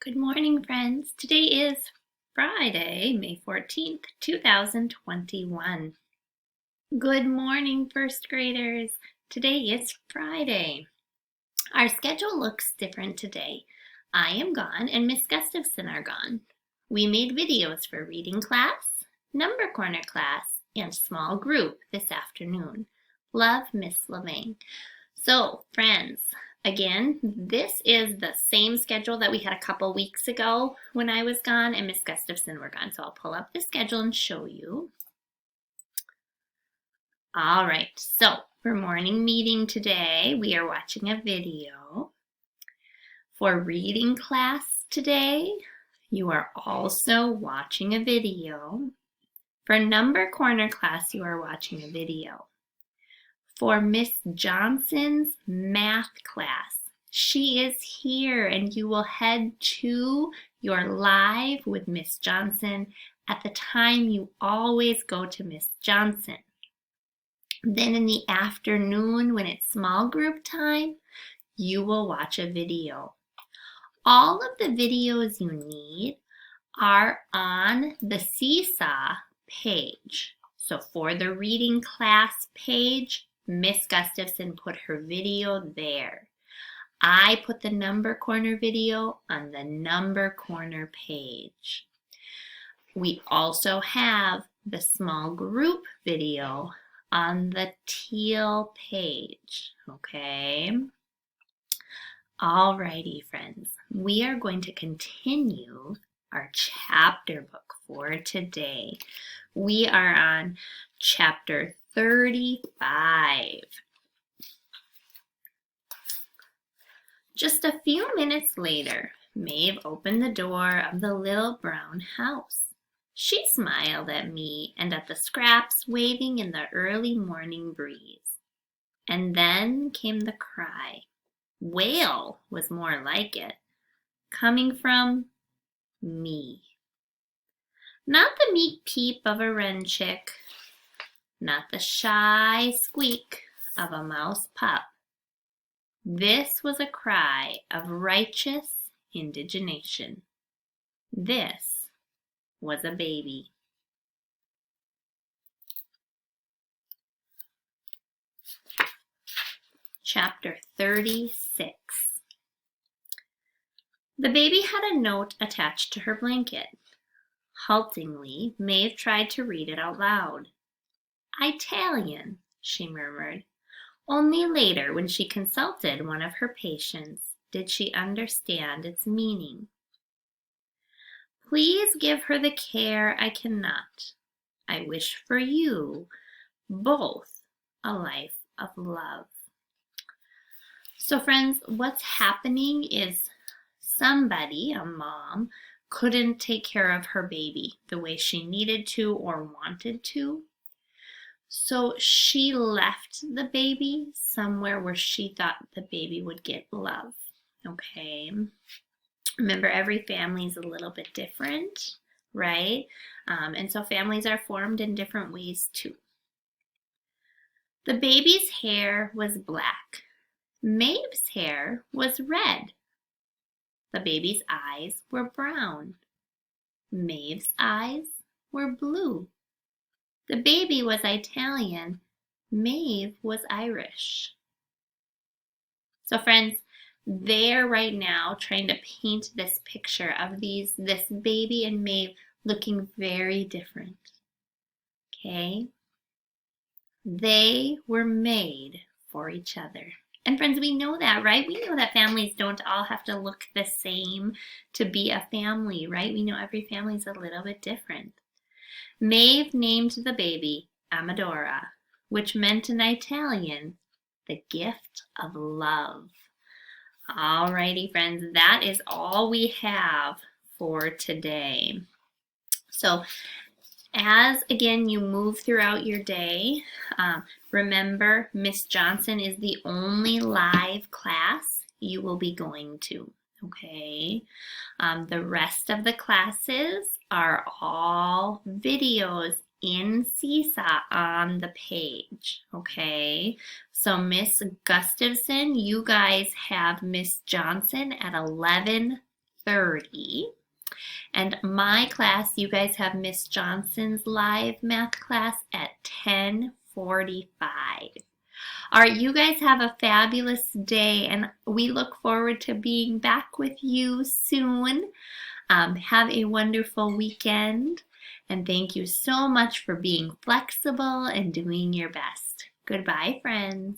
Good morning, friends. Today is Friday, May 14th, 2021. Good morning, first graders. Today is Friday. Our schedule looks different today. I am gone and Miss Gustafson are gone. We made videos for reading class, number corner class, and small group this afternoon. Love, Miss Levang. So, friends, again, this is the same schedule that we had a couple weeks ago when I was gone and Miss Gustafson were gone. So I'll pull up the schedule and show you. All right, so for morning meeting today, we are watching a video. For reading class today, you are also watching a video. For number corner class, you are watching a video. For Miss Johnson's math class, she is here and you will head to your live with Miss Johnson at the time you always go to Miss Johnson. Then in the afternoon when it's small group time, you will watch a video. All of the videos you need are on the Seesaw page. So for the reading class page, Miss Gustafson put her video there. I put the number corner video on the number corner page. We also have the small group video on the teal page, okay? Alrighty, friends, we are going to continue our chapter book for today. We are on chapter 35. Just a few minutes later, Maeve opened the door of the little brown house. She smiled at me and at the scraps waving in the early morning breeze. And then came the cry. Wail was more like it, coming from me. Not the meek peep of a wren chick, not the shy squeak of a mouse pup. This was a cry of righteous indignation. This was a baby. Chapter 36. The baby had a note attached to her blanket. Haltingly, Maeve tried to read it out loud. Italian, she murmured. Only later, when she consulted one of her patients, did she understand its meaning. Please give her the care I cannot. I wish for you both a life of love. So friends, what's happening is somebody, a mom, couldn't take care of her baby the way she needed to or wanted to. So she left the baby somewhere where she thought the baby would get love, okay? Remember, every family is a little bit different, right? And so families are formed in different ways too. The baby's hair was black. Maeve's hair was red. The baby's eyes were brown. Maeve's eyes were blue. The baby was Italian. Maeve was Irish. So friends, they're right now trying to paint this picture of this baby and Maeve looking very different. Okay? They were made for each other. And friends, we know that, right? We know that families don't all have to look the same to be a family, right? We know every family is a little bit different. Maeve named the baby Amadora, which meant in Italian, the gift of love. Alrighty, friends, that is all we have for today. So, as again you move throughout your day, remember Miss Johnson is the only live class you will be going to, okay? The rest of the classes are all videos in Seesaw on the page, okay? So Miss Gustafson, you guys have Miss Johnson at 11 10:30. And my class, you guys have Miss Johnson's live math class at 10:45. All right, you guys have a fabulous day, and we look forward to being back with you soon. Have a wonderful weekend, and thank you so much for being flexible and doing your best. Goodbye, friends.